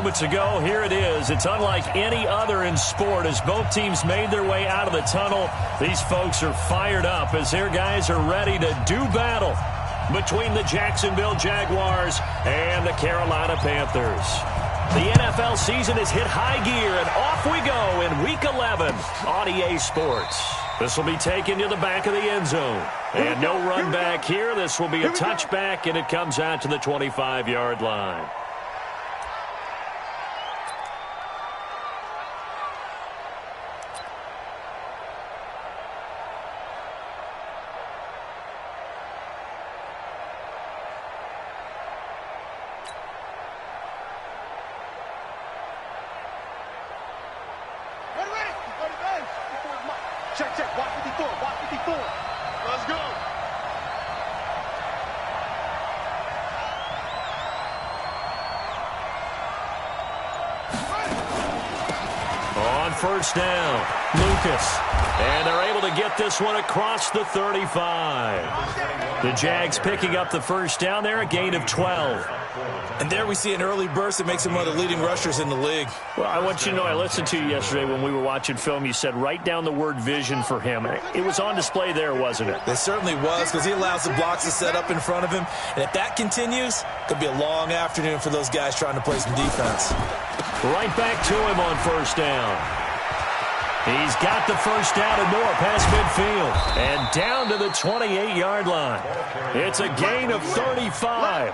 moments ago. Here it is. It's unlike any other in sport as both teams made their way out of the tunnel. These folks are fired up as their guys are ready to do battle between the Jacksonville Jaguars and the Carolina Panthers. The NFL season has hit high gear, and off we go in Week 11 on EA Sports. This will be taken to the back of the end zone. And no run back here. This will be a touchback, and it comes out to the 25-yard line. Check. Watch 54. Let's go. On first down, Lucas. And they're able to get this one across the 35. The Jags picking up the first down there, a gain of 12. And there we see an early burst that makes him one of the leading rushers in the league. Well, I want you to know, I listened to you yesterday when we were watching film. You said write down the word vision for him. It was on display there, wasn't it? It certainly was, because he allows the blocks to set up in front of him. And if that continues, it could be a long afternoon for those guys trying to play some defense. Right back to him on first down. He's got the first down and more past midfield. And down to the 28-yard line. It's a gain of 35.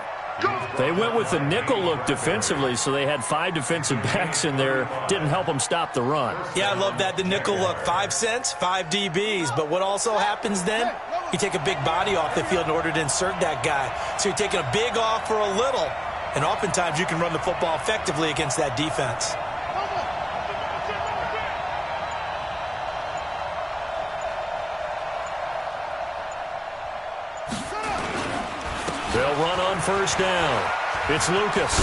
They went with the nickel look defensively, so they had 5 defensive backs in there. Didn't help them stop the run. Yeah, I love that, the nickel look. 5 cents, 5 DBs. But what also happens then? You take a big body off the field in order to insert that guy. So you're taking a big off for a little. And oftentimes you can run the football effectively against that defense. They'll run on first down. It's Lucas.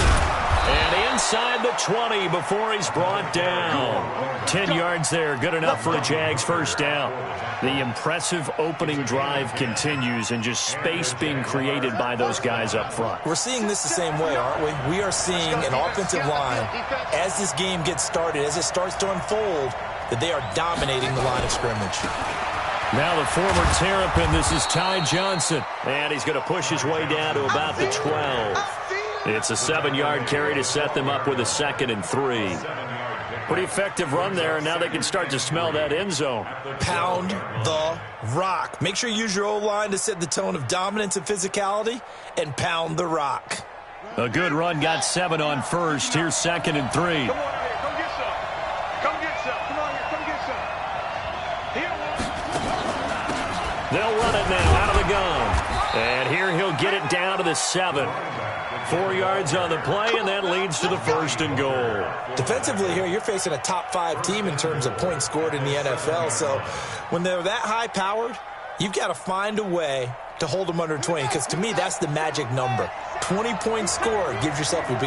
And inside the 20 before he's brought down. 10 yards there. Good enough for a Jags first down. The impressive opening drive continues and just space being created by those guys up front. We're seeing this the same way, aren't we? We are seeing an offensive line, as this game gets started, as it starts to unfold, that they are dominating the line of scrimmage. Now the former Terrapin, this is Ty Johnson. And he's going to push his way down to about the 12. It's a 7-yard carry to set them up with a 2nd and 3. Pretty effective run there, and now they can start to smell that end zone. Pound the rock. Make sure you use your O-line to set the tone of dominance and physicality, and pound the rock. A good run, got 7 on first. Here's 2nd and 3. Come on here, come get some. Come get some. Come on here, come get some. They'll run it now out of the gun. And here he'll get it down to the 7. 4 yards on the play, and that leads to the 1st and goal. Defensively here, you're facing a top 5 team in terms of points scored in the NFL. So when they're that high-powered, you've got to find a way to hold them under 20, because to me, that's the magic number. 20 points scored, you give yourself your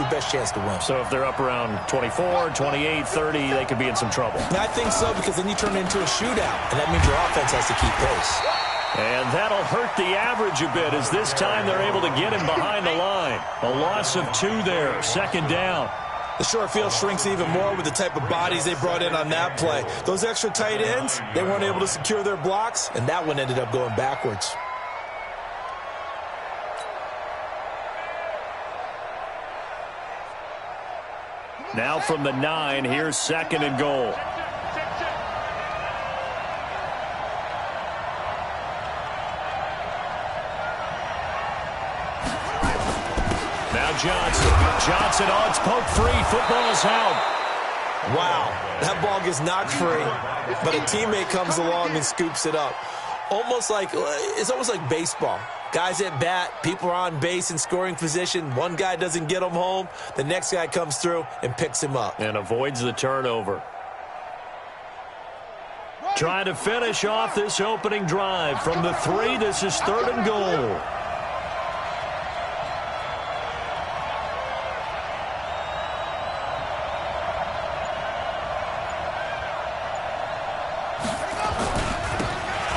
best chance to win. So if they're up around 24, 28, 30, they could be in some trouble. And I think so, because then you turn it into a shootout, and that means your offense has to keep pace. And that'll hurt the average a bit, as this time they're able to get him behind the line. A loss of 2 there, 2nd down. The short field shrinks even more with the type of bodies they brought in on that play. Those extra tight ends, they weren't able to secure their blocks, and that one ended up going backwards. Now from the 9, here's 2nd and goal. Now Johnson on, it's poked free. Football's out. Wow, that ball gets knocked free, but a teammate comes along and scoops it up. It's almost like baseball. Guys at bat, people are on base in scoring position. One guy doesn't get him home. The next guy comes through and picks him up. And avoids the turnover. Trying to finish off this opening drive. From the 3, this is 3rd and goal.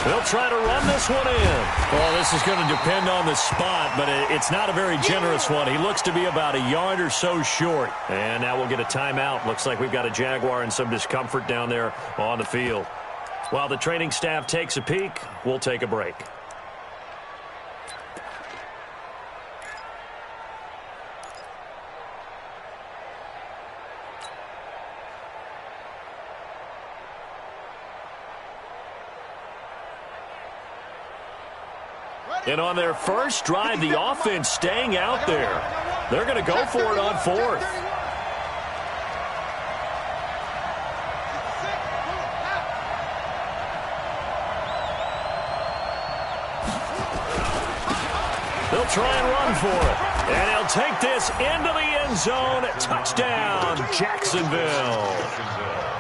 They'll They'll try to run this one in. Well, this is going to depend on the spot, but it's not a very generous one. He looks to be about a yard or so short. And now we'll get a timeout. Looks like we've got a Jaguar in some discomfort down there on the field. While the training staff takes a peek, we'll take a break. And on their first drive, the offense staying out there. They're going to go for it on fourth. They'll try and run for it. And he'll take this into the end zone. Touchdown, Jacksonville.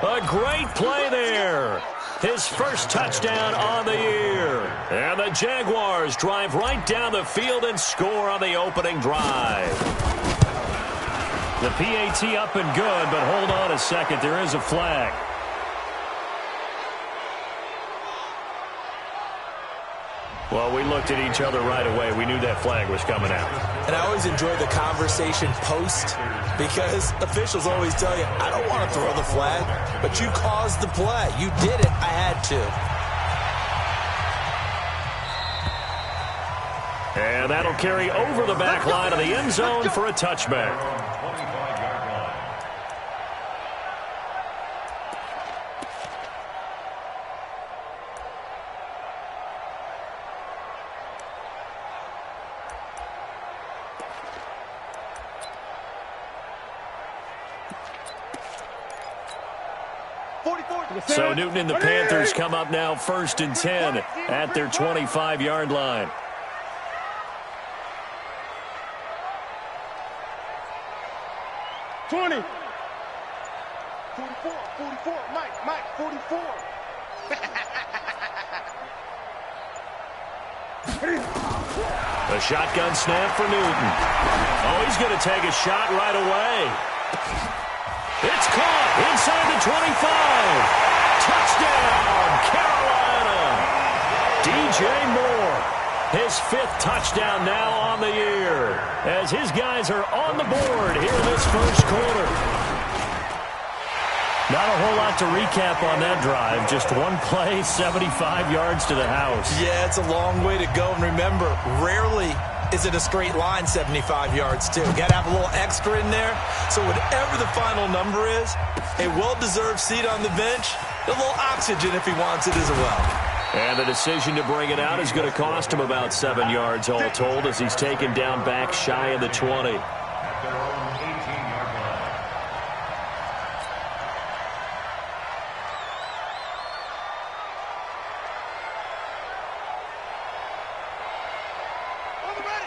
A great play there. His first touchdown on the year. And the Jaguars drive right down the field and score on the opening drive. The PAT up and good, but hold on a second. There is a flag. Well, we looked at each other right away. We knew that flag was coming out. And I always enjoy the conversation post because officials always tell you, I don't want to throw the flag, but you caused the play. You did it. I had to. And that'll carry over the back line of the end zone for a touchback. So Newton and the Panthers come up now 1st and 10 at their 25-yard line. $20. 44, Mike, 44. A shotgun snap for Newton. Oh, he's going to take a shot right away. It's caught inside the 25. Touchdown, Carolina. DJ Moore, his 5th touchdown now on the year as his guys are on the board here in this first quarter. Not a whole lot to recap on that drive. Just one play, 75 yards to the house. Yeah, it's a long way to go. And remember, rarely is it a straight line 75 yards, too. Got to have a little extra in there. So whatever the final number is, a well-deserved seat on the bench, a little oxygen if he wants it as well. And the decision to bring it out is going to cost him about 7 yards all told as he's taken down back shy of the 20.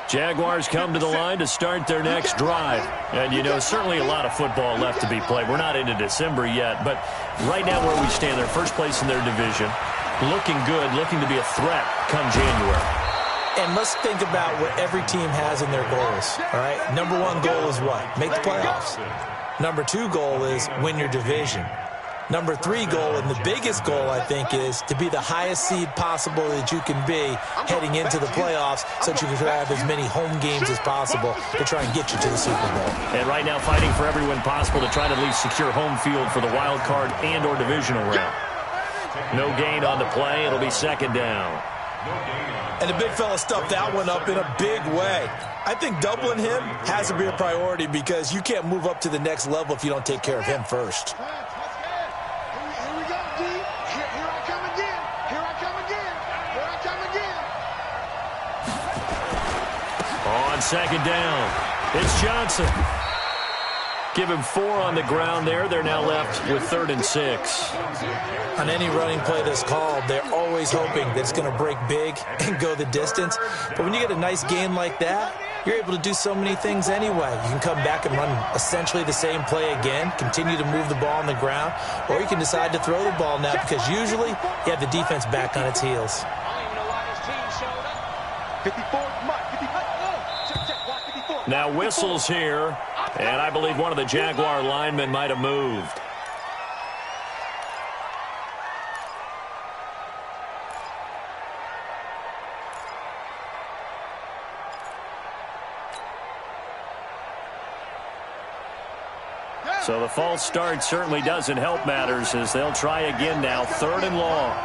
Jaguars come to the line to start their next drive. And, you know, certainly a lot of football left to be played. We're not into December yet, but right now where we stand, they're first place in their division. Looking good, looking to be a threat come January. And let's think about what every team has in their goals, all right? Number 1 goal is what? Make the playoffs. Number 2 goal is win your division. Number 3 goal, and the biggest goal, I think, is to be the highest seed possible that you can be heading into the playoffs so that you can have as many home games as possible to try and get you to the Super Bowl. And right now fighting for every win possible to try to at least secure home field for the wild card and or divisional round. No gain on the play. It'll be 2nd down. And the big fella stuffed that one up in a big way. I think doubling him has to be a priority because you can't move up to the next level if you don't take care of him first. On 2nd down, it's Johnson. Give him 4 on the ground there. They're now left with 3rd and 6. On any running play that's called, they're always hoping that it's going to break big and go the distance. But when you get a nice game like that, you're able to do so many things anyway. You can come back and run essentially the same play again, continue to move the ball on the ground, or you can decide to throw the ball now because usually you have the defense back on its heels. 54, Now whistles here, and I believe one of the Jaguar linemen might have moved. So the false start certainly doesn't help matters as they'll try again now, 3rd and long.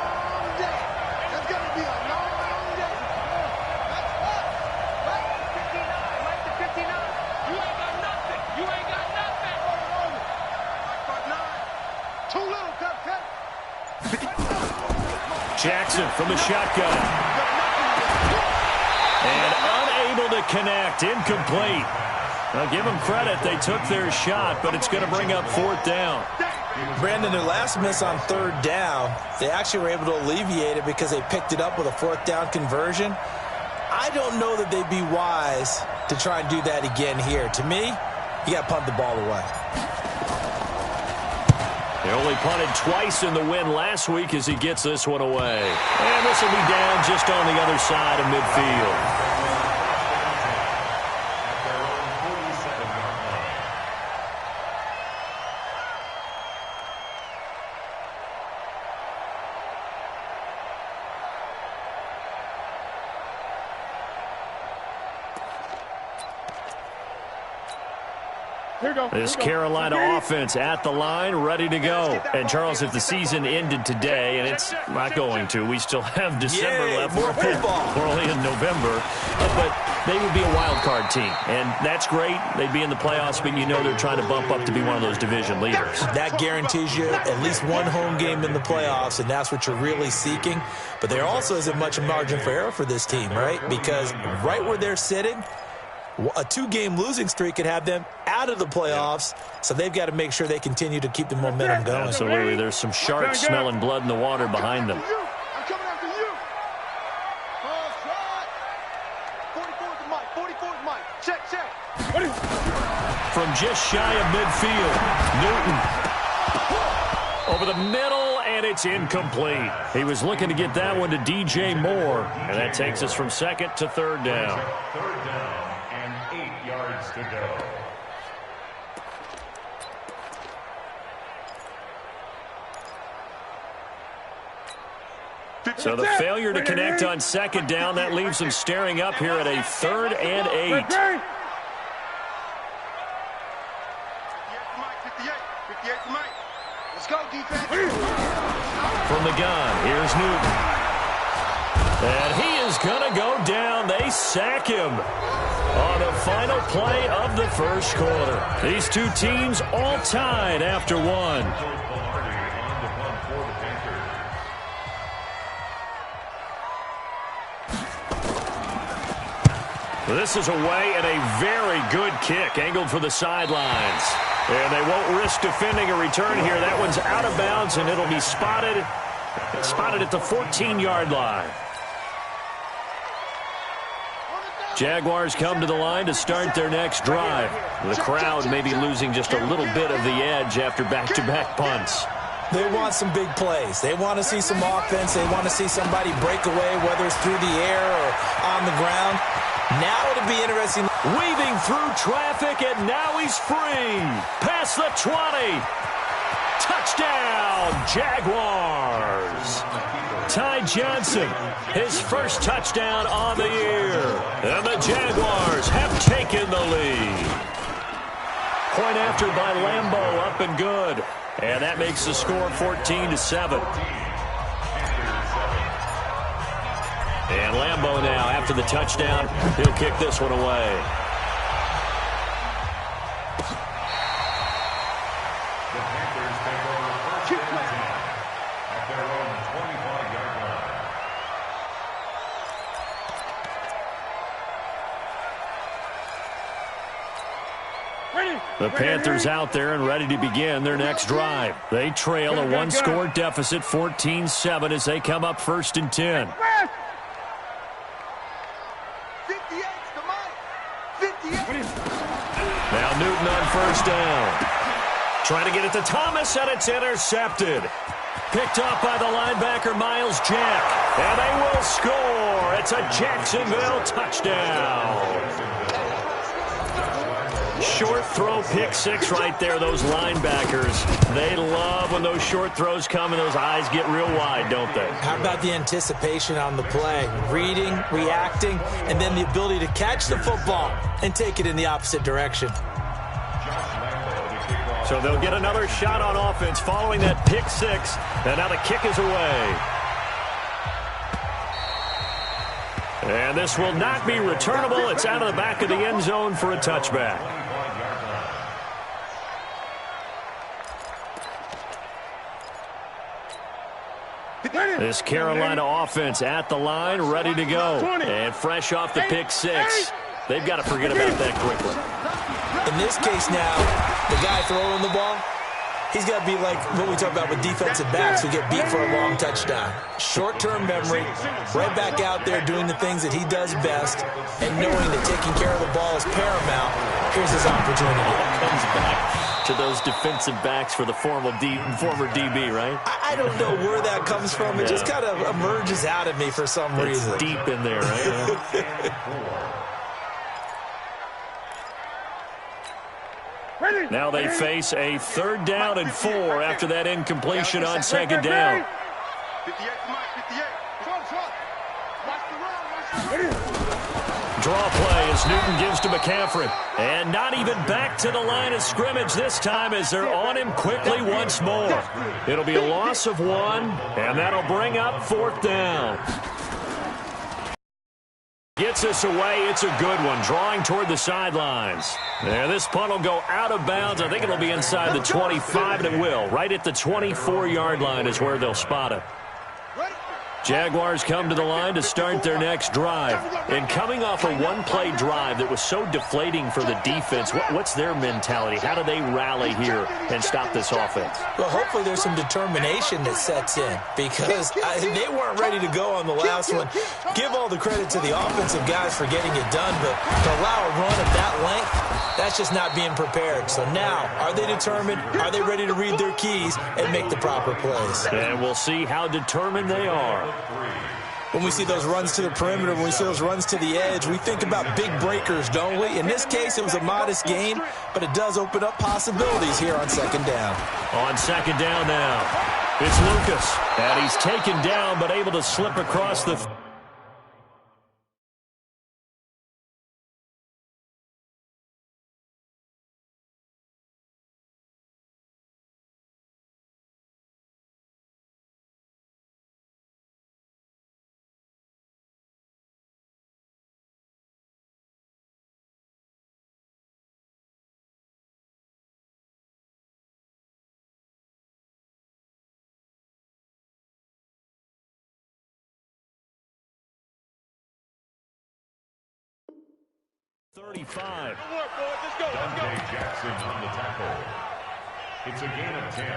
Jackson from the shotgun. And unable to connect, incomplete. Now give them credit, they took their shot, but it's going to bring up 4th down. Brandon, their last miss on 3rd down, they actually were able to alleviate it because they picked it up with a 4th down conversion. I don't know that they'd be wise to try and do that again here. To me, you got to punt the ball away. They only punted twice in the win last week as he gets this one away. And this will be down just on the other side of midfield. This Carolina offense at the line, ready to go. And, Charles, if the season ended today, and it's not going to, we still have December left. More football. We're only in November. But they would be a wild card team, and that's great. They'd be in the playoffs, but you know they're trying to bump up to be one of those division leaders. That guarantees you at least one home game in the playoffs, and that's what you're really seeking. But there also isn't much margin for error for this team, right? Because right where they're sitting, a 2-game losing streak could have them out of the playoffs, so they've got to make sure they continue to keep the momentum going. Absolutely. There's some sharks smelling blood in the water behind them. I'm coming after you. False shot. 44 to Mike. 44 to Mike. Check. From just shy of midfield, Newton over the middle, and it's incomplete. He was looking to get that one to DJ Moore, and that takes us from 2nd to 3rd down. 3rd down and 8 yards to go. So the failure to connect on 2nd down, that leaves them staring up here at a 3rd and 8. 58 to Mike. Let's go, defense. From the gun, here's Newton. And he is going to go down. They sack him on the final play of the 1st quarter. These two teams all tied after one. This is away and a very good kick angled for the sidelines. And they won't risk defending a return here. That one's out of bounds, and it'll be spotted at the 14-yard line. Jaguars come to the line to start their next drive. The crowd may be losing just a little bit of the edge after back-to-back punts. They want some big plays. They want to see some offense. They want to see somebody break away, whether it's through the air or on the ground. Now it'll be interesting. Weaving through traffic, and now he's free. Past the 20. Touchdown, Jaguars. Ty Johnson, his first touchdown on the year. And the Jaguars have taken the lead. Point after by Lambeau, up and good. And that makes the score 14-7. And Lambeau now, after the touchdown, he'll kick this one away. The Panthers take over first and 10 at their own 25-yard line. The Panthers out there and ready to begin their next drive. They trail a one-score deficit, 14-7, as they come up 1st and 10. Now Newton on 1st down. Trying to get it to Thomas, and it's intercepted. Picked up by the linebacker, Miles Jack. And they will score. It's a Jacksonville touchdown. Short throw, pick six right there, those linebackers. They love when those short throws come and those eyes get real wide, don't they? How about the anticipation on the play? Reading, reacting, and then the ability to catch the football and take it in the opposite direction. So they'll get another shot on offense following that pick six. And now the kick is away. And this will not be returnable. It's out of the back of the end zone for a touchback. This Carolina offense at the line, ready to go. And fresh off the pick six. They've got to forget about that quickly. In this case now, the guy throwing the ball, he's got to be like what we talk about with defensive backs who get beat for a long touchdown. Short-term memory, right back out there doing the things that he does best, and knowing that taking care of the ball is paramount. Here's his opportunity. Comes back to those defensive backs for the former DB, right? I don't know where that comes from. It just kind of emerges out of me for some reason. It's deep in there, right? Now they face a 3rd down and 4 after that incompletion on 2nd down. 58, Mike, 58. Watch the run. Draw play as Newton gives to McCaffrey. And not even back to the line of scrimmage this time as they're on him quickly once more. It'll be a loss of 1, and that'll bring up 4th down. Gets us away. It's a good one. Drawing toward the sidelines. And this punt will go out of bounds. I think it'll be inside the 25, and it will. Right at the 24-yard line is where they'll spot it. Jaguars come to the line to start their next drive. And coming off a one-play drive that was so deflating for the defense, what's their mentality? How do they rally here and stop this offense? Well, hopefully there's some determination that sets in because they weren't ready to go on the last one. Give all the credit to the offensive guys for getting it done, but to allow a run of that length, that's just not being prepared. So now, are they determined? Are they ready to read their keys and make the proper plays? And we'll see how determined they are. When we see those runs to the perimeter, when we see those runs to the edge, we think about big breakers, don't we? In this case, it was a modest gain, but it does open up possibilities here on 2nd down. On 2nd down now, it's Lucas. And he's taken down, but able to slip across the... .35. Dante Jackson on the tackle. It's a gain of 10.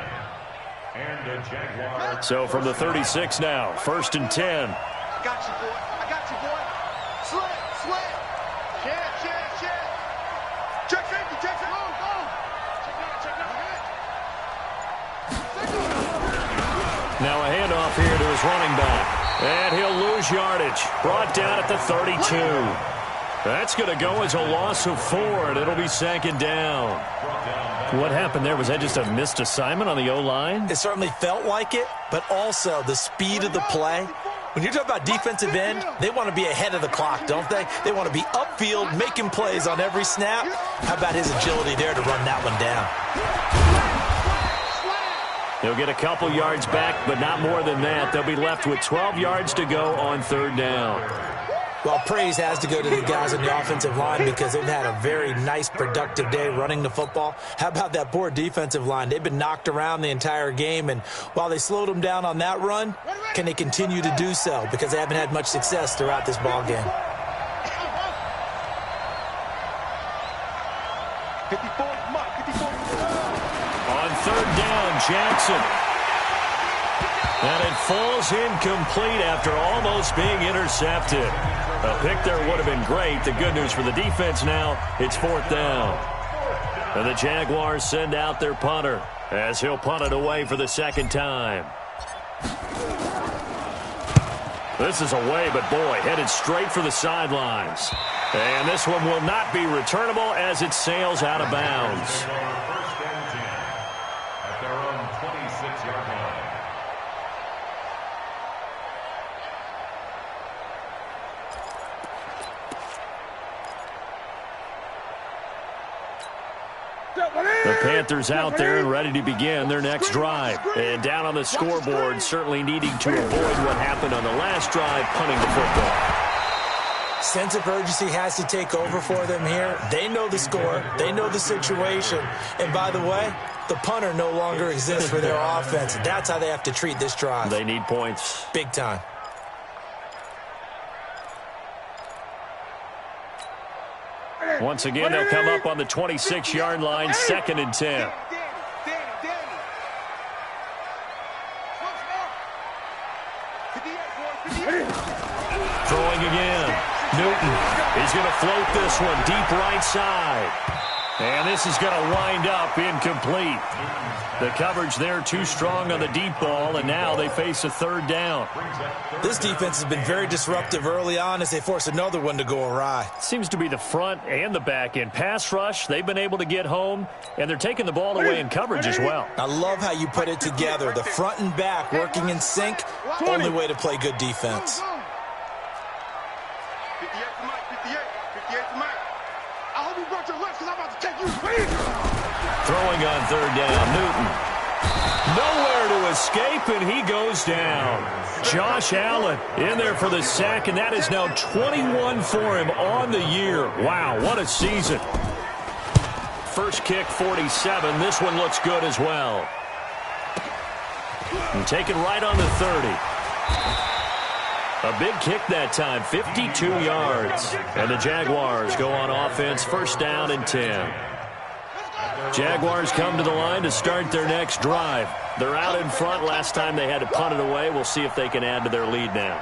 And a Jaguar. So from the 36 now, 1st and 10. I got you, boy. I got you, boy. Slant. Check. Check safety. Go. Check. Now a handoff here to his running back. And he'll lose yardage. Brought down at the 32. That's going to go as a loss of 4, and it'll be 2nd down. What happened there? Was that just a missed assignment on the O-line? It certainly felt like it, but also the speed of the play. When you're talking about defensive end, they want to be ahead of the clock, don't they? They want to be upfield, making plays on every snap. How about his agility there to run that one down? He'll get a couple yards back, but not more than that. They'll be left with 12 yards to go on 3rd down. Well, praise has to go to the guys on the offensive line because they've had a very nice, productive day running the football. How about that poor defensive line? They've been knocked around the entire game, and while they slowed them down on that run, can they continue to do so? Because they haven't had much success throughout this ball game. 54, Mike, 54. On 3rd down, Jackson. And it falls incomplete after almost being intercepted. A pick there would have been great. The good news for the defense now, it's 4th down. And the Jaguars send out their punter as he'll punt it away for the 2nd time. This is away, but boy, headed straight for the sidelines. And this one will not be returnable as it sails out of bounds. 1st and 10 at their own 26-yard line. The Panthers out there and ready to begin their next drive. And down on the scoreboard, certainly needing to avoid what happened on the last drive, punting the football. Sense of urgency has to take over for them here. They know the score. They know the situation. And by the way, the punter no longer exists for their offense. That's how they have to treat this drive. They need points. Big time. Once again, they'll come up on the 26-yard line, 2nd and 10. Throwing again. Newton is going to float this one deep right side. And this is going to wind up incomplete. The coverage there too strong on the deep ball, and now they face a 3rd down. This defense has been very disruptive early on as they force another one to go awry. Seems to be the front and the back end. Pass rush, they've been able to get home, and they're taking the ball away in coverage as well. I love how you put it together. The front and back working in sync, only way to play good defense. 58 to Mike, 58 to Mike. I hope you brought your lunch because I'm about to take you. Throwing on 3rd down, Newton. Nowhere to escape, and he goes down. Josh Allen in there for the sack, and that is now 21 for him on the year. Wow, what a season. First kick, 47. This one looks good as well. And taken right on the 30. A big kick that time, 52 yards. And the Jaguars go on offense, 1st down and 10. Jaguars come to the line to start their next drive. They're out in front. Last time they had to punt it away. We'll see if they can add to their lead now.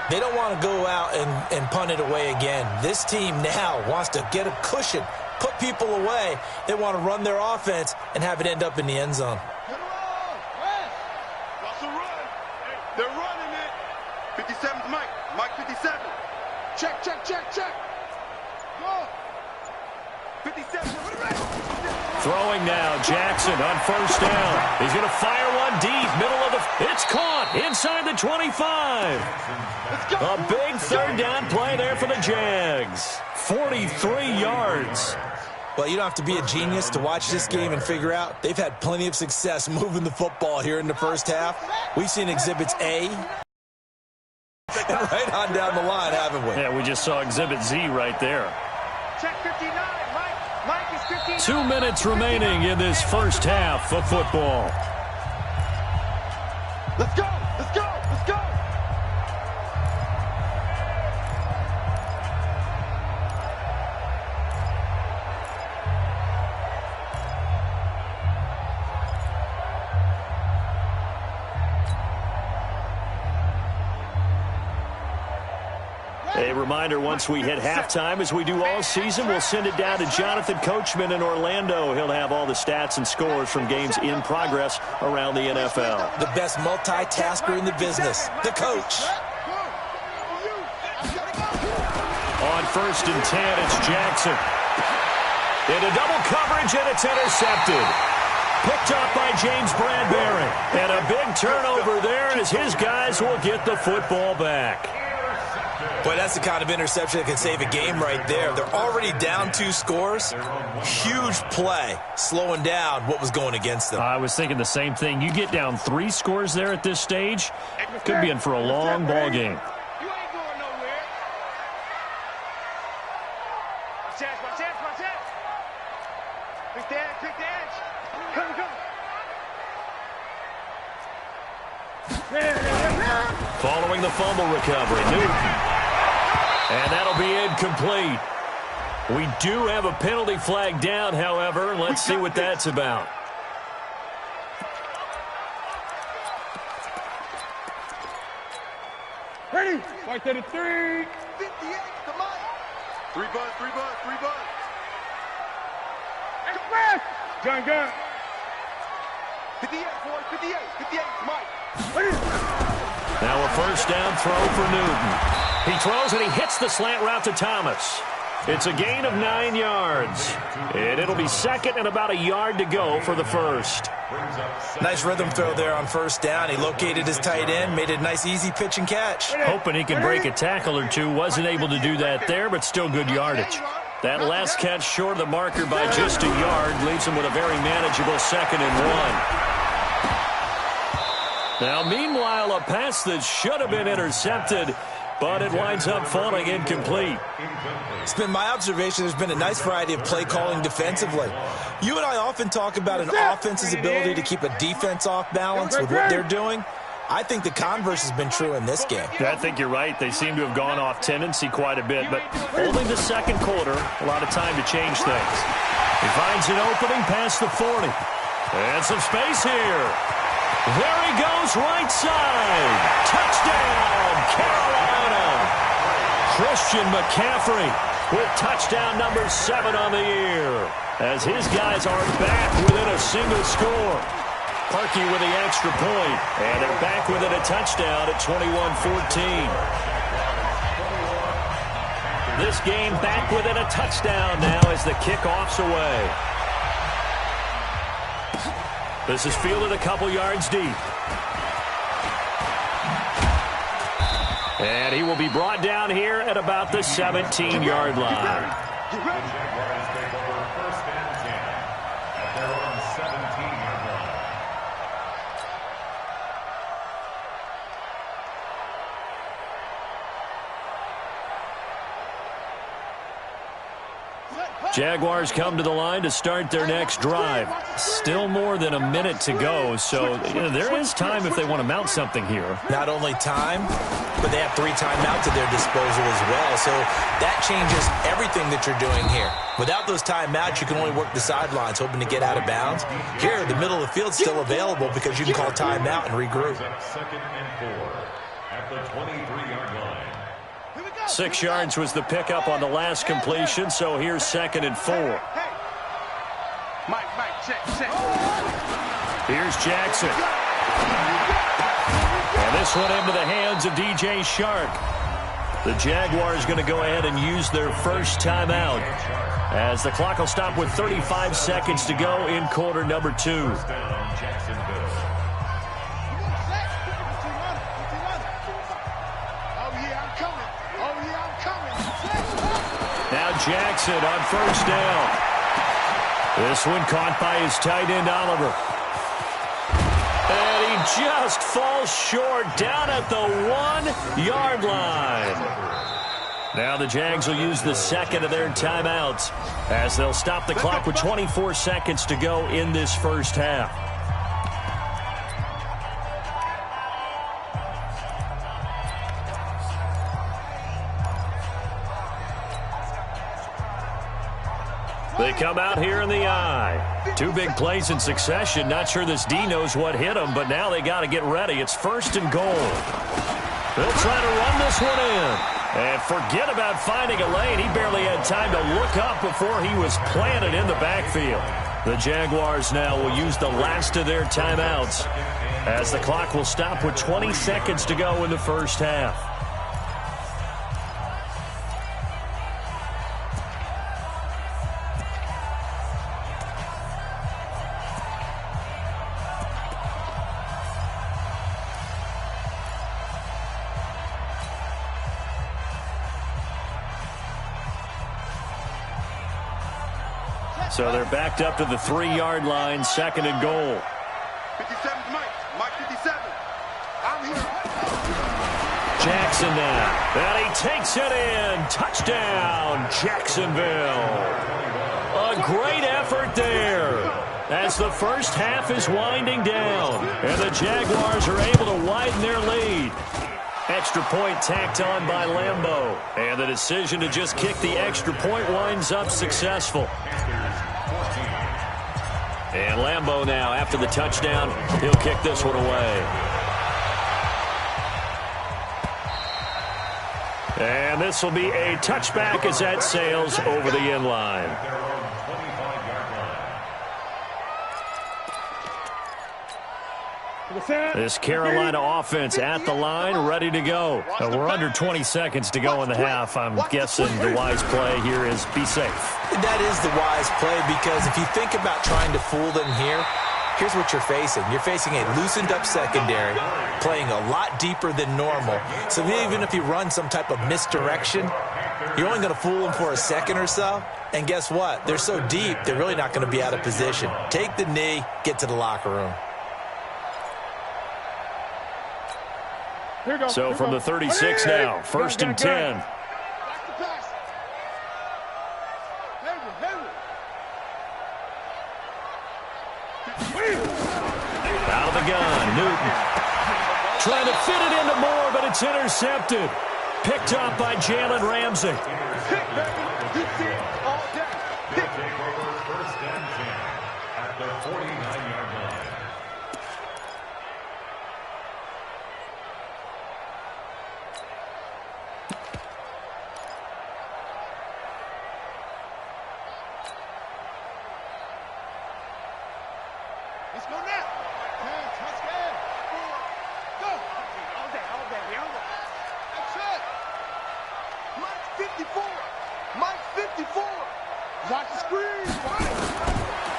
They don't want to go out and punt it away again. This team now wants to get a cushion, put people away. They want to run their offense and have it end up in the end zone. They're running it. 57's Mike. Mike 57. Check. Go. 57. Throwing now, Jackson on 1st down. He's going to fire one deep, middle of the... It's caught inside the 25. A big 3rd down play there for the Jags. 43 yards. Well, you don't have to be a genius to watch this game and figure out they've had plenty of success moving the football here in the first half. We've seen exhibits A and right on down the line, haven't we? Yeah, we just saw exhibit Z right there. Check 59. Mike is 59. 2 minutes remaining in this first half of football. Let's go. A reminder, once we hit halftime, as we do all season, we'll send it down to Jonathan Coachman in Orlando. He'll have all the stats and scores from games in progress around the NFL. The best multitasker in the business, the coach. On 1st and 10, it's Jackson. Into double coverage, and it's intercepted. Picked up by James Bradbury. And a big turnover there as his guys will get the football back. Boy, that's the kind of interception that can save a game right there. They're already down 2 scores. Huge play, slowing down what was going against them. I was thinking the same thing. You get down 3 scores there at this stage, could be in for a long ball game. You ain't going nowhere. Watch out. Pick the edge. Come. Following the fumble recovery, Newton. And that'll be incomplete. We do have a penalty flag down, however. Let's see what that's about. Ready? Fight to the 3. 58 to Mike. 3 buzz. Express. Gun. 58, boy. 58 Mike. Ready? Now a 1st down throw for Newton. He throws and he hits the slant route to Thomas. It's a gain of 9 yards. And it'll be 2nd and about a yard to go for the 1st. Nice rhythm throw there on 1st down. He located his tight end, made it a nice easy pitch and catch. Hoping he could break a tackle or two. Wasn't able to do that there, but still good yardage. That last catch short of the marker by just a yard leaves him with a very manageable 2nd and 1. Now, meanwhile, a pass that should have been intercepted, but it winds up falling incomplete. It's been my observation there's been a nice variety of play calling defensively. You and I often talk about an offense's ability to keep a defense off balance with what they're doing. I think the converse has been true in this game. I think you're right. They seem to have gone off tendency quite a bit, but only the 2nd quarter, a lot of time to change things. He finds an opening past the 40. And some space here. There he goes, right side. Touchdown, Carolina. Christian McCaffrey with touchdown number 7 on the year, as his guys are back within a single score. Parkey with the extra point, and they're back within a touchdown at 21-14. This game back within a touchdown now as the kickoff's away. This is fielded a couple yards deep. And he will be brought down here at about the 17-yard line. Jaguars come to the line to start their next drive. Still more than a minute to go, so there is time if they want to mount something here. Not only time, but they have 3 timeouts at their disposal as well, so that changes everything that you're doing here. Without those timeouts, you can only work the sidelines, hoping to get out of bounds. Here, the middle of the field's still available because you can call timeout and regroup. 2nd and 4 at the 23-yard line. 6 yards was the pickup on the last completion, so here's 2nd and 4. Mike, check. Here's Jackson. And this one into the hands of DJ Shark. The Jaguars going to go ahead and use their first timeout, as the clock will stop with 35 seconds to go in quarter number 2. Now Jackson on first down. This one caught by his tight end, Oliver. And he just falls short down at the 1-yard line. Now the Jags will use the 2nd of their timeouts, as they'll stop the clock with 24 seconds to go in this first half. They come out here in the eye. 2 big plays in succession. Not sure this D knows what hit him, but now they got to get ready. It's 1st and goal. They'll try to run this one in. And forget about finding a lane. He barely had time to look up before he was planted in the backfield. The Jaguars now will use the last of their timeouts, as the clock will stop with 20 seconds to go in the first half. So they're backed up to the 3-yard line, 2nd and goal. 57's Mike 57. I'm here. Jackson now. And he takes it in. Touchdown, Jacksonville. A great effort there, as the first half is winding down, and the Jaguars are able to widen their lead. Extra point tacked on by Lambeau, and the decision to just kick the extra point winds up successful. And Lambeau now, after the touchdown, he'll kick this one away. And this will be a touchback as that sails over the end line. This Carolina offense at the line, ready to go. We're under 20 seconds to go in the half. I'm guessing the wise play here is be safe. That is the wise play, because if you think about trying to fool them here, here's what you're facing. You're facing a loosened up secondary, playing a lot deeper than normal. So even if you run some type of misdirection, You're only going to fool them for a second or so. And guess what? They're so deep, they're really not going to be out of position. Take the knee, get to the locker room. So from the 36 now, 1st and 10. Out of the gun, Newton. Trying to fit it into Moore, but it's intercepted. Picked up by Jalen Ramsey. Let's go now. Let's go. Go. All day. That's it. Mike's 54. Mike's 54. Watch the screen.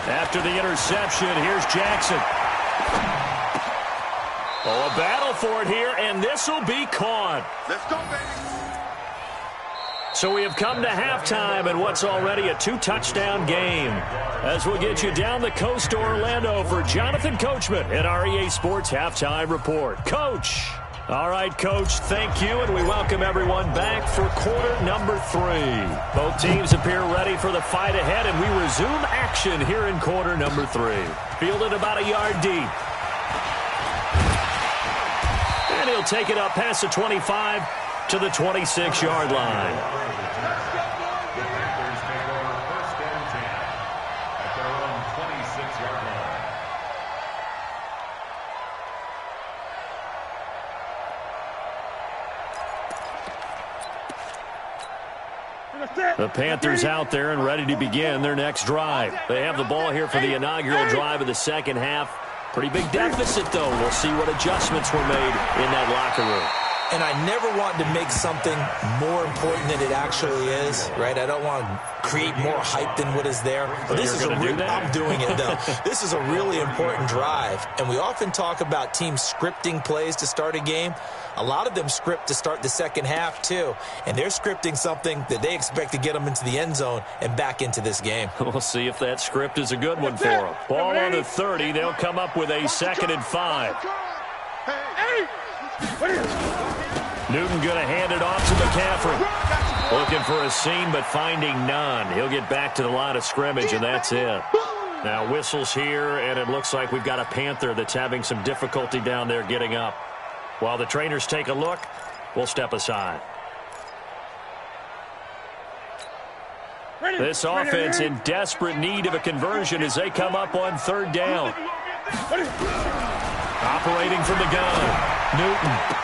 After the interception, here's Jackson. Oh, a battle for it here, and this will be caught. Let's go, baby. So we have come to halftime in what's already a 2-touchdown game. As we'll get you down the coast to Orlando for Jonathan Coachman at our EA Sports Halftime Report. Coach. All right, Coach, thank you, and we welcome everyone back for quarter number 3. Both teams appear ready for the fight ahead, and we resume action here in quarter number 3. Fielded about a yard deep. And he'll take it up past the 25 to the 26-yard line. The Panthers out there and ready to begin their next drive. They have the ball here for the inaugural drive of the second half. Pretty big deficit, though. We'll see what adjustments were made in that locker room. And I never want to make something more important than it actually is, right? I don't want to create more hype than what is there. But this is I'm doing it, though. This is a really important drive. And we often talk about teams scripting plays to start a game. A lot of them script to start the second half, too. And they're scripting something that they expect to get them into the end zone and back into this game. We'll see if that script is a good one for them. Ball on the 30. They'll come up with a 2nd and 5. Newton going to hand it off to McCaffrey. Looking for a seam, but finding none. He'll get back to the line of scrimmage, and that's it. Now whistles here, and it looks like we've got a Panther that's having some difficulty down there getting up. While the trainers take a look, we'll step aside. This offense in desperate need of a conversion as they come up on 3rd down. Operating from the gun, Newton.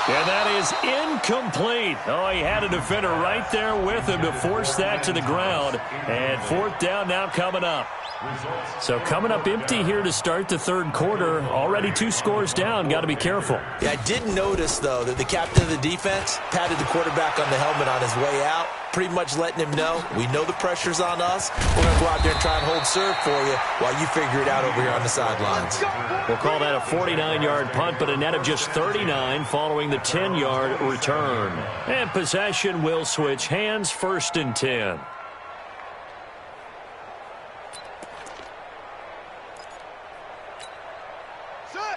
And that is incomplete. Oh, he had a defender right there with him to force that to the ground. And 4th down now coming up. So coming up empty here to start the 3rd quarter. Already 2 scores down. Got to be careful. Yeah, I did notice, though, that the captain of the defense patted the quarterback on the helmet on his way out, pretty much letting him know, we know the pressure's on us. We're going to go out there and try and hold serve for you while you figure it out over here on the sidelines. We'll call that a 49-yard punt, but a net of just 39 following the 10-yard return. And possession will switch hands, 1st and 10.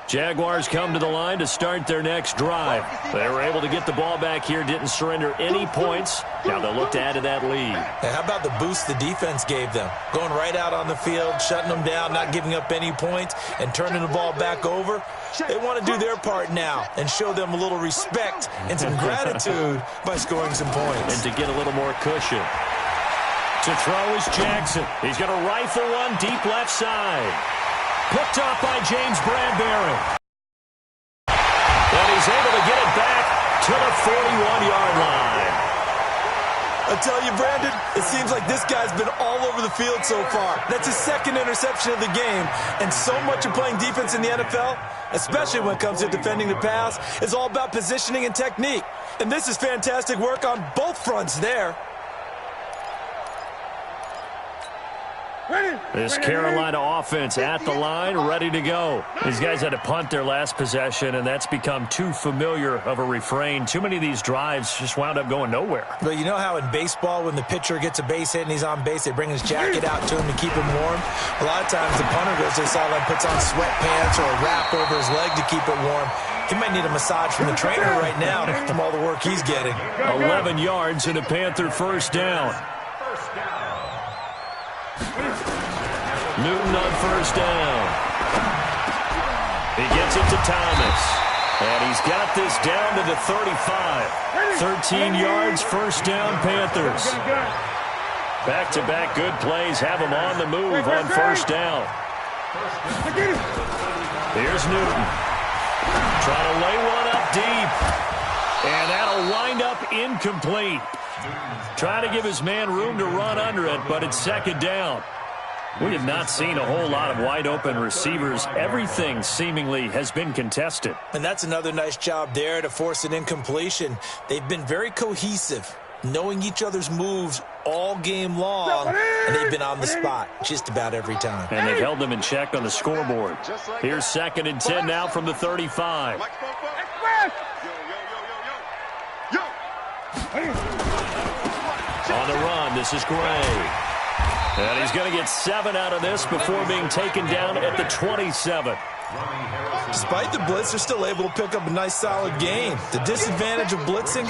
Jaguars come to the line to start their next drive. They were able to get the ball back here, didn't surrender any points. Now they'll look to add to that lead. And how about the boost the defense gave them? Going right out on the field, shutting them down, not giving up any points, and turning the ball back over. They want to do their part now and show them a little respect and some gratitude by scoring some points. And to get a little more cushion. To throw is Jackson. He's going to rifle one deep left side. Picked off by James Bradbury. And he's able to get it back to the 41-yard line. I tell you, Brandon, it seems like this guy's been all over the field so far. That's his 2nd interception of the game. And so much of playing defense in the NFL, especially when it comes to defending the pass, is all about positioning and technique. And this is fantastic work on both fronts there. This Carolina offense at the line, ready to go. These guys had to punt their last possession, and that's become too familiar of a refrain. Too many of these drives just wound up going nowhere. But you know how in baseball, when the pitcher gets a base hit and he's on base, they bring his jacket out to him to keep him warm? A lot of times the punter goes to the sideline, puts on sweatpants or a wrap over his leg to keep it warm. He might need a massage from the trainer right now from all the work he's getting. 11 yards and a Panther first down. Newton on first down. He gets it to Thomas. And he's got this down to the 35. 13 yards, first down, Panthers. Back-to-back good plays have him on the move on first down. Here's Newton. Trying to lay one up deep. And that'll wind up incomplete. Trying to give his man room to run under it, but it's second down. We have not seen a whole lot of wide-open receivers. Everything seemingly has been contested. And that's another nice job there to force an incompletion. They've been very cohesive, knowing each other's moves all game long, and they've been on the spot just about every time. And they've held them in check on the scoreboard. Here's 2nd and 10 now from the 35. On the run, this is Gray. And he's going to get 7 out of this before being taken down at the 27. Despite the blitz, they're still able to pick up a nice, solid gain. The disadvantage of blitzing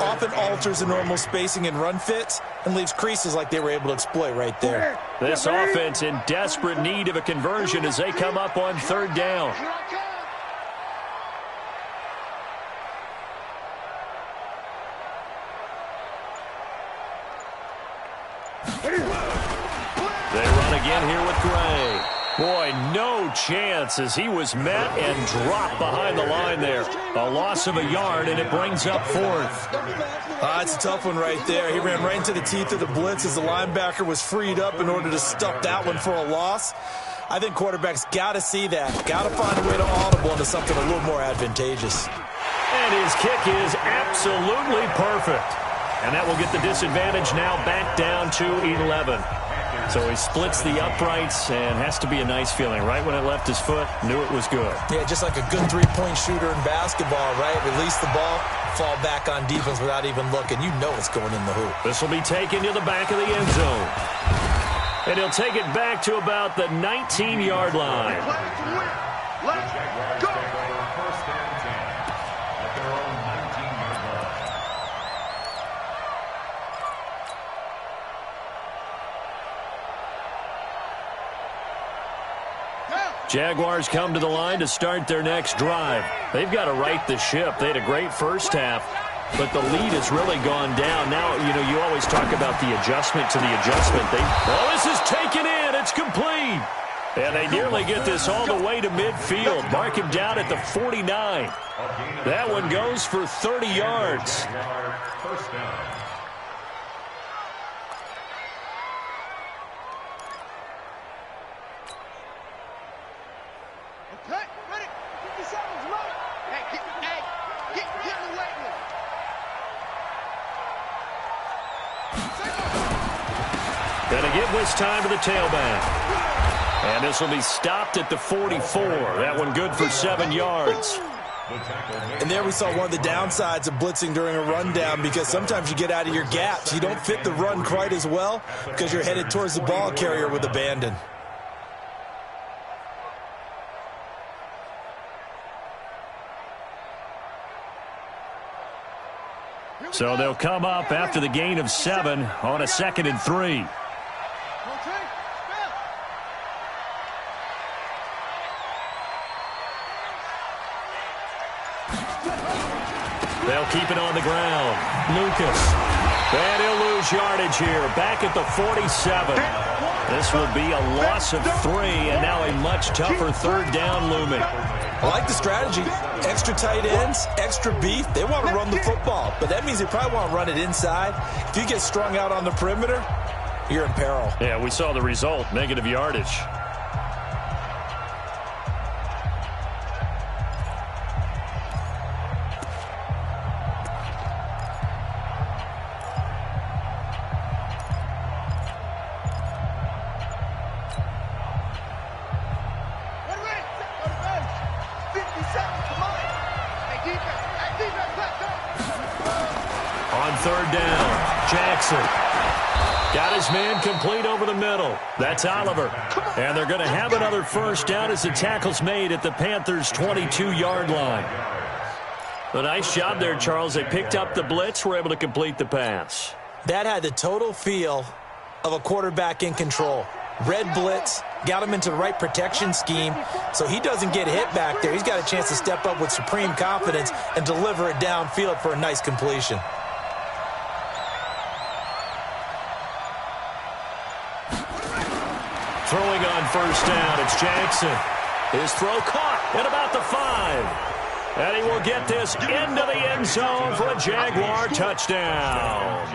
often alters the normal spacing and run fits and leaves creases like they were able to exploit right there. This offense in desperate need of a conversion as they come up on third down. They run again here with Gray. Boy, no chance as he was met and dropped behind the line there. A loss of a yard, and it brings up 4th. It's a tough one right there. He ran right into the teeth of the blitz as the linebacker was freed up in order to stuff that one for a loss. I think quarterbacks got to see that. Got to find a way to audible into something a little more advantageous. And his kick is absolutely perfect. And that will get the disadvantage now back down to 11. So he splits the uprights and has to be a nice feeling. Right when it left his foot, knew it was good. Yeah, just like a good three-point shooter in basketball, right? Release the ball, fall back on defense without even looking. You know it's going in the hoop. This will be taken to the back of the end zone. And he'll take it back to about the 19-yard line. Let's go. Jaguars come to the line to start their next drive. They've got to right the ship. They had a great first half, but the lead has really gone down. Now, you always talk about the adjustment to the adjustment. This is taken in. It's complete. And they nearly get this all the way to midfield. Mark him down at the 49. That one goes for 30 yards. First down. Going to give this time to the tailback. And this will be stopped at the 44. That one good for 7 yards. And there we saw one of the downsides of blitzing during a rundown, because sometimes you get out of your gaps. You don't fit the run quite as well because you're headed towards the ball carrier with abandon. So they'll come up after the gain of 7 on a 2nd and 3. They'll keep it on the ground. Lucas. And he'll lose yardage here. Back at the 47. This will be a loss of 3, and now a much tougher third down looming. I like the strategy. Extra tight ends, extra beef. They want to run the football, but that means they probably want to run it inside. If you get strung out on the perimeter, you're in peril. Yeah, we saw the result, negative yardage. third down. Jackson got his man complete over the middle. That's Oliver. And they're going to have another first down as the tackle's made at the Panthers' 22-yard line. A nice job there, Charles. They picked up the blitz, were able to complete the pass. That had the total feel of a quarterback in control. Red blitz, got him into the right protection scheme, so he doesn't get hit back there. He's got a chance to step up with supreme confidence and deliver it downfield for a nice completion. Throwing on first down, it's Jackson. His throw caught at about the 5. And he will get this into the end zone for a Jaguar touchdown.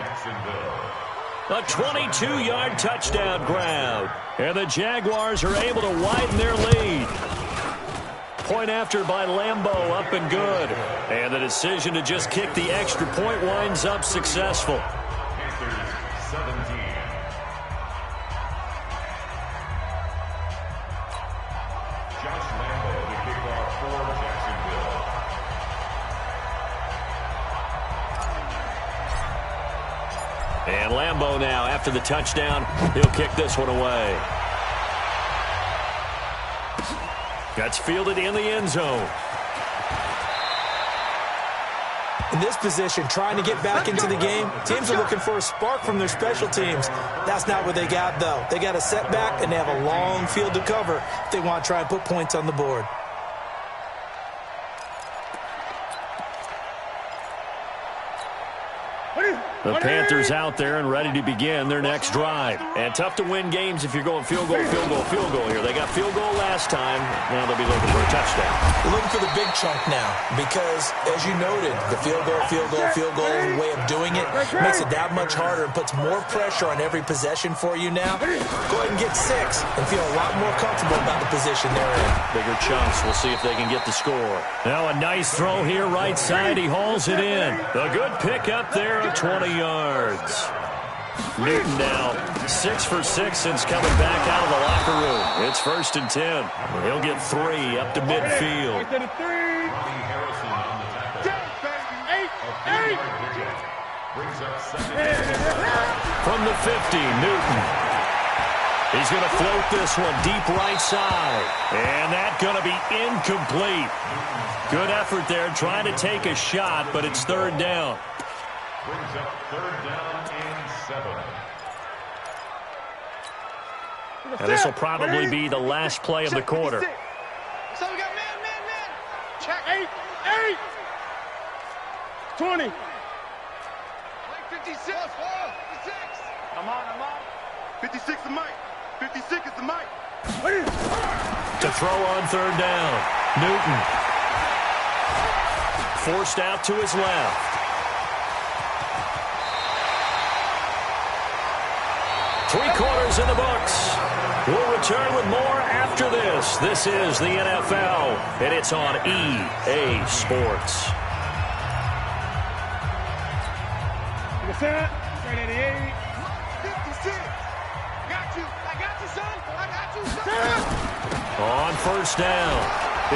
A 22-yard touchdown grab. And the Jaguars are able to widen their lead. Point after by Lambeau, up and good. And the decision to just kick the extra point winds up successful. Panthers 17. Josh Lambeau, the kickoff for Jacksonville. And Lambeau now, after the touchdown, he'll kick this one away. That's fielded in the end zone. In this position, trying to get back into the game, teams are looking for a spark from their special teams. That's not what they got, though. They got a setback, and they have a long field to cover if they want to try and put points on the board. The Panthers out there and ready to begin their next drive. And tough to win games if you're going field goal, field goal, field goal here. They got field goal last time. Now they'll be looking for a touchdown. They're looking for the big chunk now because, as you noted, the field goal way of doing it makes it that much harder and puts more pressure on every possession for you now. Go ahead and get 6 and feel a lot more comfortable about the position they're in. Bigger chunks. We'll see if they can get the score. Now a nice throw here right side. He hauls it in. A good pick up there of 20 yards. Newton now 6 for 6 since coming back out of the locker room. It's 1st and 10. He'll get 3 up to midfield. From the 50, Newton. He's going to float this one deep right side. And that's going to be incomplete. Good effort there trying to take a shot, but it's 3rd down. Brings up 3rd down and 7. And this will probably be the last play of the quarter. So we got man. Check. 8. 20. 56. 56. I'm on. 56 is Mike. 56 is the Mike. To throw on 3rd down. Newton. Forced out to his left. 3 quarters in the books. We'll return with more after this. This is the NFL, and it's on EA Sports. Set. 88. 56. I got you, son. I got you, son. On 1st down,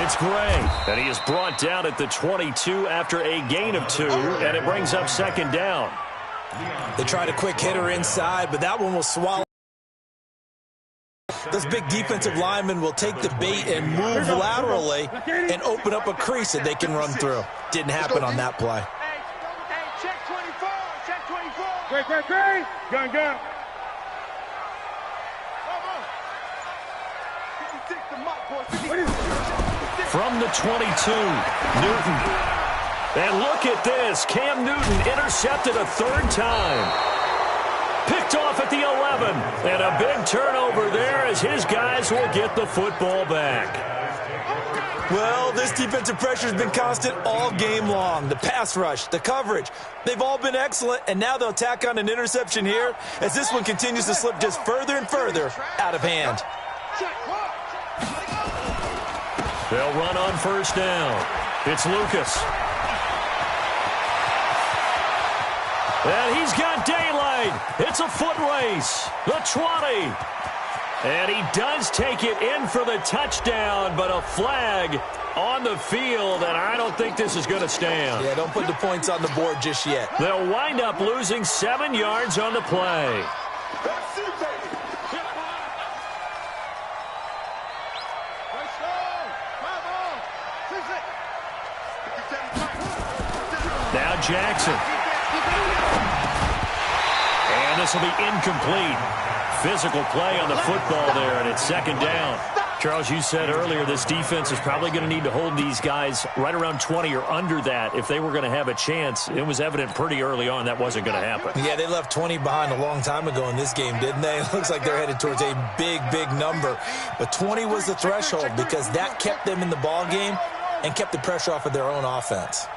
it's Gray. And he is brought down at the 22 after a gain of 2, and it brings up 2nd down. They tried a quick hitter inside, but that one will swallow. Those big defensive linemen will take the bait and move laterally and open up a crease that they can run through. Didn't happen on that play. Hey, check 24. Check 24. Great. Gun. 56 the Mike, boys. 56. From the 22, Newton. And look at this. Cam Newton intercepted a 3rd time. Picked off at the 11. And a big turnover there as his guys will get the football back. Well, this defensive pressure has been constant all game long. The pass rush, the coverage, they've all been excellent, and now they'll tack on an interception here as this one continues to slip just further and further out of hand. They'll run on 1st down. It's Lucas. And he's got daylight. It's a foot race. The 20. And he does take it in for the touchdown, but a flag on the field, and I don't think this is going to stand. Yeah, don't put the points on the board just yet. They'll wind up losing 7 yards on the play. Now Jackson. And this will be incomplete. Physical play on the football there, and it's second down. Charles, you said earlier this defense is probably going to need to hold these guys right around 20 or under that if they were going to have a chance. It was evident pretty early on that wasn't going to happen. Yeah, they left 20 behind a long time ago in this game, didn't they? It looks like they're headed towards a big, big number. But 20 was the threshold because that kept them in the ball game and kept the pressure off of their own offense.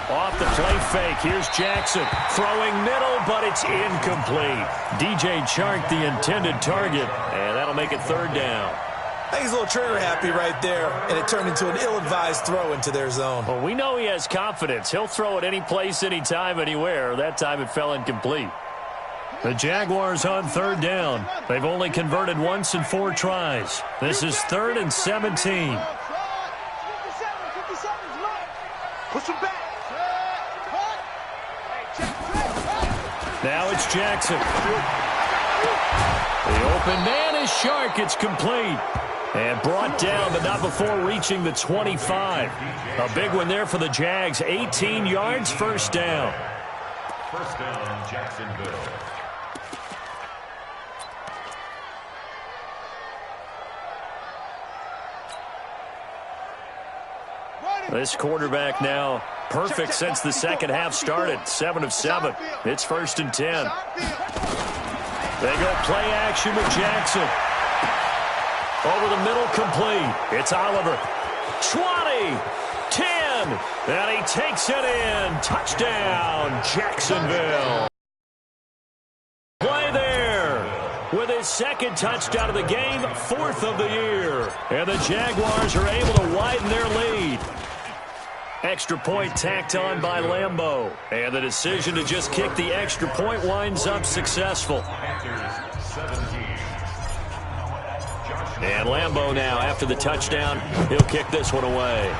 Off the play fake, here's Jackson. Throwing middle, but it's incomplete. DJ Chark, the intended target, and that'll make it third down. I think he's a little trigger happy right there, and it turned into an ill-advised throw into their zone. Well, we know he has confidence. He'll throw it any place, anytime, anywhere. That time it fell incomplete. The Jaguars on third down. They've only converted once in 4 tries. This is 3rd and 17. Push him back. Now it's Jackson. The open man is Chark. It's complete. And brought down, but not before reaching the 25. A big one there for the Jags. 18 yards, first down. First down, Jacksonville. This quarterback now perfect since the second half started. 7 of 7. It's 1st and 10. They go play action with Jackson. Over the middle, complete. It's Oliver. 20, 10, and he takes it in. Touchdown, Jacksonville. Play there with his second touchdown of the game, 4th of the year. And the Jaguars are able to widen their lead. Extra point tacked on by Lambeau. And the decision to just kick the extra point winds up successful. And Lambeau now, after the touchdown, he'll kick this one away.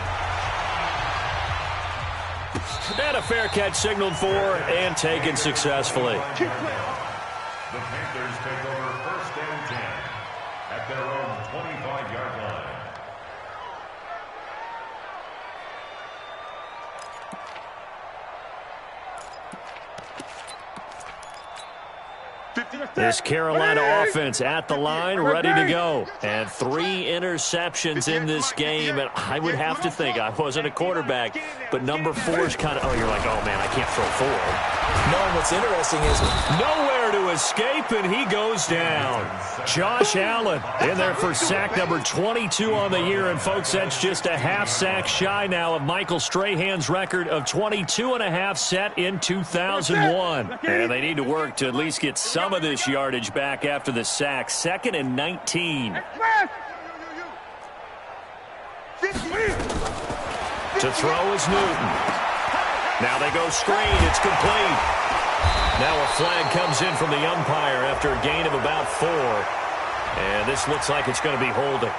And a fair catch signaled for and taken successfully. The Panthers take over 1st and 10 at their own 25-yard line. This Carolina offense at the line, ready to go. And 3 interceptions in this game. And I would have to think, I wasn't a quarterback, but number 4 is kind of, you're like, oh, man, I can't throw 4. No, what's interesting is nowhere to escape, and he goes down. Josh Allen in there for sack number 22 on the year. And, folks, that's just a half sack shy now of Michael Strahan's record of 22.5 set in 2001. And they need to work to at least get some of this yardage back after the sack. 2nd and 19. To throw is Newton. Now they go screen. It's complete. Now a flag comes in from the umpire after a gain of about 4. And this looks like it's going to be holding.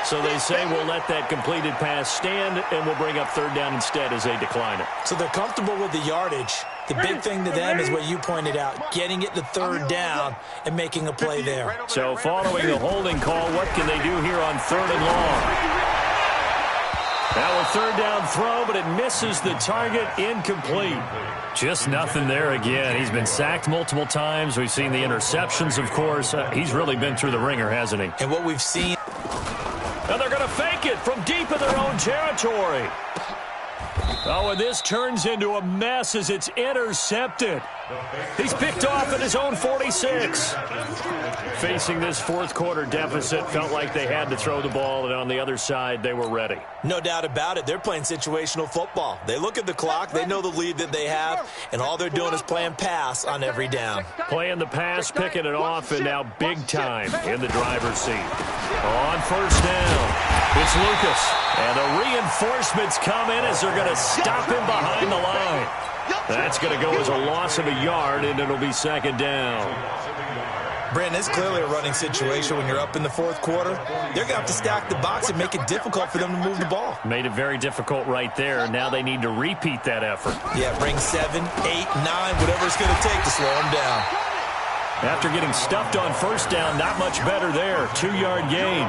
So they say we'll let that completed pass stand, and we'll bring up 3rd down instead as they decline it. So they're comfortable with the yardage. The big thing to them is what you pointed out, getting it to 3rd down and making a play there. So following the holding call, what can they do here on 3rd and long? Now a 3rd down throw, but it misses the target, incomplete. Just nothing there again. He's been sacked multiple times. We've seen the interceptions, of course. He's really been through the ringer, hasn't he? And what we've seen. And they're going to fake it from deep in their own territory. Oh, and this turns into a mess as it's intercepted. He's picked off at his own 46. Facing this 4th quarter deficit, felt like they had to throw the ball, and on the other side, they were ready. No doubt about it. They're playing situational football. They look at the clock, they know the lead that they have, and all they're doing is playing pass on every down. Playing the pass, picking it off, and now big time in the driver's seat. On 1st down, it's Lucas. And the reinforcements come in as they're going to stop him behind the line. That's going to go as a loss of a yard, and it'll be 2nd down. Brandon, it's clearly a running situation when you're up in the fourth quarter. They're going to have to stack the box and make it difficult for them to move the ball. Made it very difficult right there. Now they need to repeat that effort. Yeah, bring 7, 8, 9, whatever it's going to take to slow them down. After getting stuffed on first down, not much better there. 2-yard gain.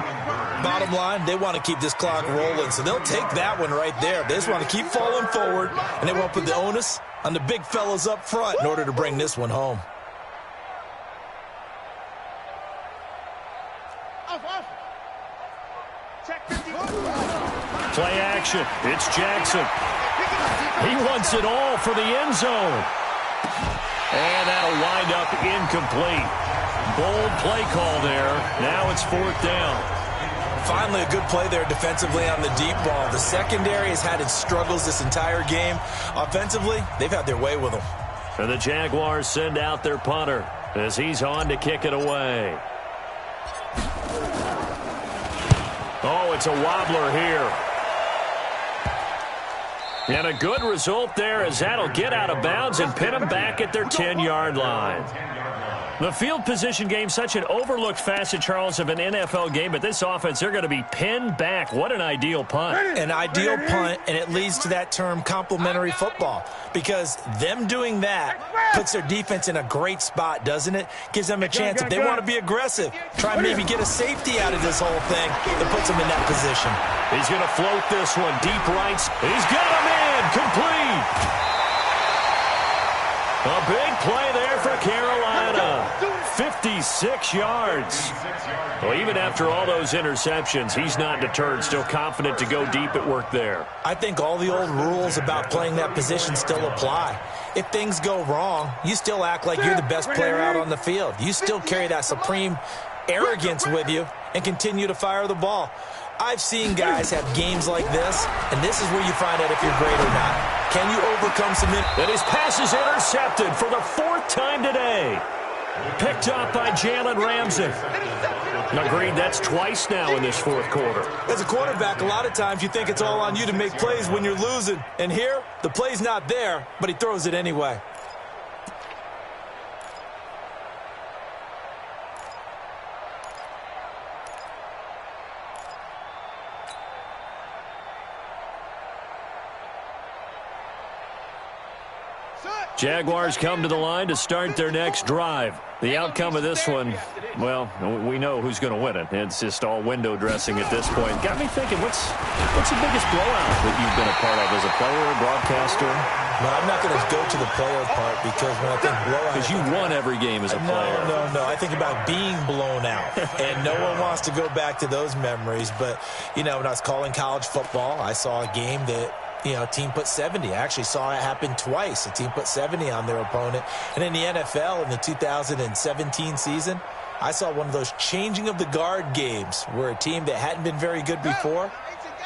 Bottom line, they want to keep this clock rolling, so they'll take that one right there. They just want to keep falling forward, and they want to put the onus on the big fellas up front in order to bring this one home. Play action. It's Jackson. He wants it all for the end zone. And that'll wind up incomplete. Bold play call there. Now it's fourth down. Finally a good play there defensively on the deep ball. The secondary has had its struggles this entire game. Offensively, they've had their way with them. And the Jaguars send out their punter as he's on to kick it away. Oh, it's a wobbler here. And a good result there as that'll get out of bounds and pin them back at their 10-yard line. The field position game, such an overlooked facet, Charles, of an NFL game, but this offense, they're going to be pinned back. What an ideal punt. An ideal punt, and it leads to that term complementary football, because them doing that puts their defense in a great spot, doesn't it? Gives them a chance. If they want to be aggressive, try and maybe get a safety out of this whole thing, it puts them in that position. He's going to float this one deep right. He's got him in. Complete. A big play there for Carolina. 56 yards. Well, even after all those interceptions, he's not deterred, still confident to go deep at work there. I think all the old rules about playing that position still apply. If things go wrong, you still act like you're the best player out on the field. You still carry that supreme arrogance with you and continue to fire the ball. I've seen guys have games like this, and this is where you find out if you're great or not. Can you overcome some... And his pass is intercepted for the fourth time today. Picked up by Jalen Ramsey. Agreed, that's twice now in this fourth quarter. As a quarterback, a lot of times you think it's all on you to make plays when you're losing. And here, the play's not there, but he throws it anyway. Jaguars come to the line to start their next drive. The outcome of this one, well, we know who's going to win it. It's just all window dressing at this point. Got me thinking, what's the biggest blowout that you've been a part of as a player or broadcaster? No, I'm not going to go to the player part because when I think blowout... Because you won every game as a player. No. I think about being blown out. And no one wants to go back to those memories. But, you know, when I was calling college football, I saw a game that... a team put 70. I actually saw it happen twice. A team put 70 on their opponent. And in the NFL, in the 2017 season, I saw one of those changing of the guard games where a team that hadn't been very good before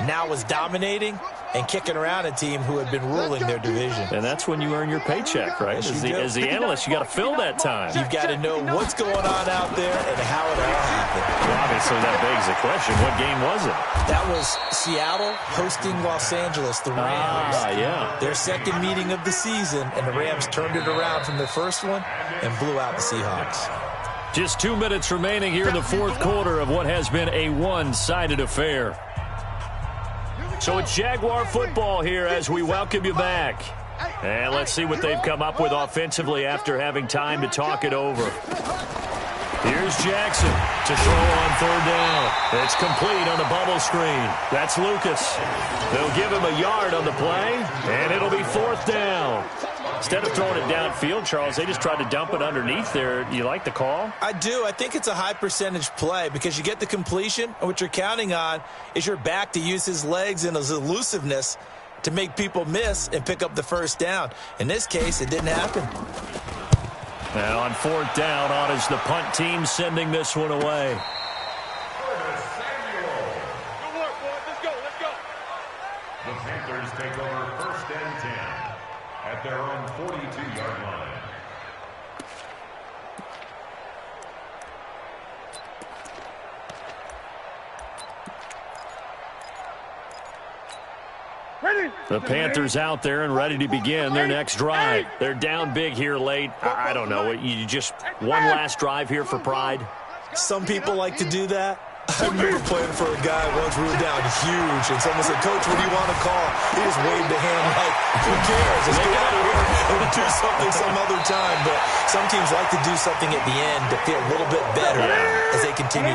now was dominating and kicking around a team who had been ruling their division. And that's when you earn your paycheck, right? As the analyst, you got to fill that time. You've got to know what's going on out there and how it all happened. Well, obviously, that begs the question, what game was it? That was Seattle hosting Los Angeles, the Rams. Yeah. Their second meeting of the season, and the Rams turned it around from their first one and blew out the Seahawks. Just 2 minutes remaining here in the fourth quarter of what has been a one-sided affair. So it's Jaguar football here as we welcome you back. And let's see what they've come up with offensively after having time to talk it over. Here's Jackson to throw on third down. It's complete on the bubble screen. That's Lucas. They'll give him a yard on the play, and it'll be fourth down. Instead of throwing it downfield, Charles, they just tried to dump it underneath there. You like the call? I do. I think it's a high percentage play because you get the completion, and what you're counting on is your back to use his legs and his elusiveness to make people miss and pick up the first down. In this case, it didn't happen. And on fourth down, on is the punt team sending this one away. The Panthers take over first and 10 at their own 42-yard line. Ready. The Panthers out there and ready to begin their next drive. They're down big here late. I don't know. You just one last drive here for pride? Some people like to do that. I remember playing for a guy once we were down huge, and someone said, "Coach, what do you want to call?" He just waved a hand like, "Who cares? Let's get out of here and do something some other time." But some teams like to do something at the end to feel a little bit better as they continue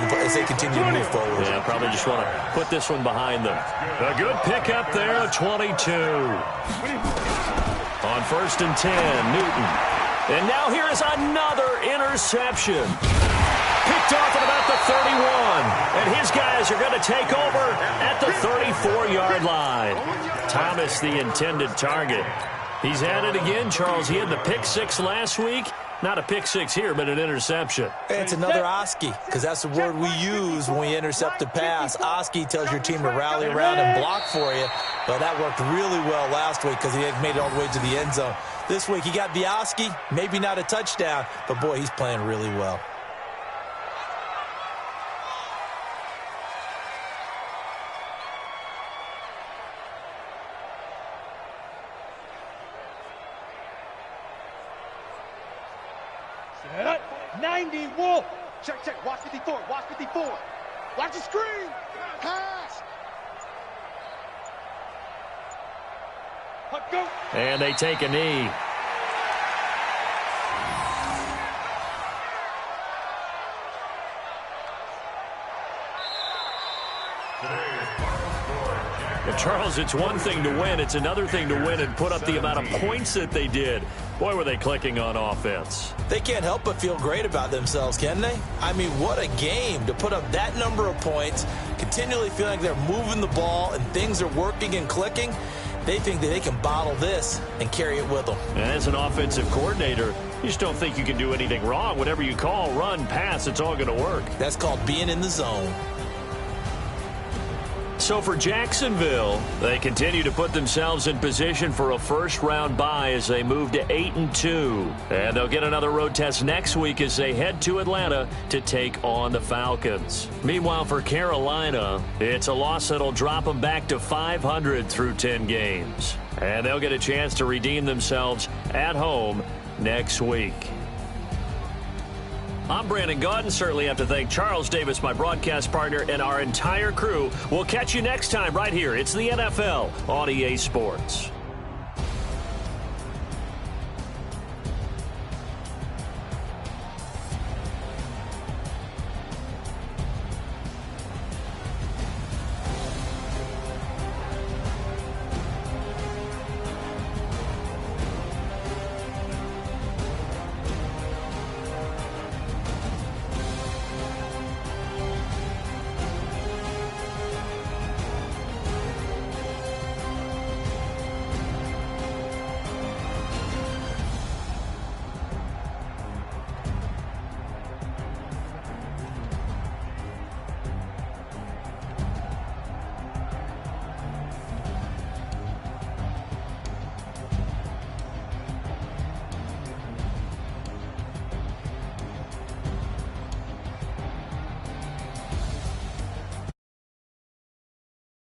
to move forward. Yeah, probably just want to put this one behind them. A good pickup there, 22. On 1st and 10, Newton. And now here is another interception. Picked off at about the 31. And his guys are going to take over at the 34-yard line. Thomas, the intended target. He's had it again, Charles. He had the pick six last week. Not a pick six here, but an interception. It's another Oski, because that's the word we use when we intercept a pass. Oski tells your team to rally around and block for you. But that worked really well last week because he had made it all the way to the end zone. This week he got the Oski, maybe not a touchdown, but boy, he's playing really well. Set up. 90 Wolf. Check, check. Watch 54. Watch 54. Watch the screen. Pass. Go. And they take a knee. Well, Charles, it's one thing to win. It's another thing to win and put up the amount of points that they did. Boy, were they clicking on offense. They can't help but feel great about themselves, can they? I mean, what a game to put up that number of points, continually feeling like they're moving the ball and things are working and clicking. They think that they can bottle this and carry it with them. And as an offensive coordinator, you just don't think you can do anything wrong. Whatever you call, run, pass, it's all going to work. That's called being in the zone. So for Jacksonville, they continue to put themselves in position for a first-round bye as they move to 8-2. And they'll get another road test next week as they head to Atlanta to take on the Falcons. Meanwhile, for Carolina, it's a loss that'll drop them back to 500 through 10 games. And they'll get a chance to redeem themselves at home next week. I'm Brandon Gaudin. Certainly have to thank Charles Davis, my broadcast partner, and our entire crew. We'll catch you next time right here. It's the NFL on EA Sports.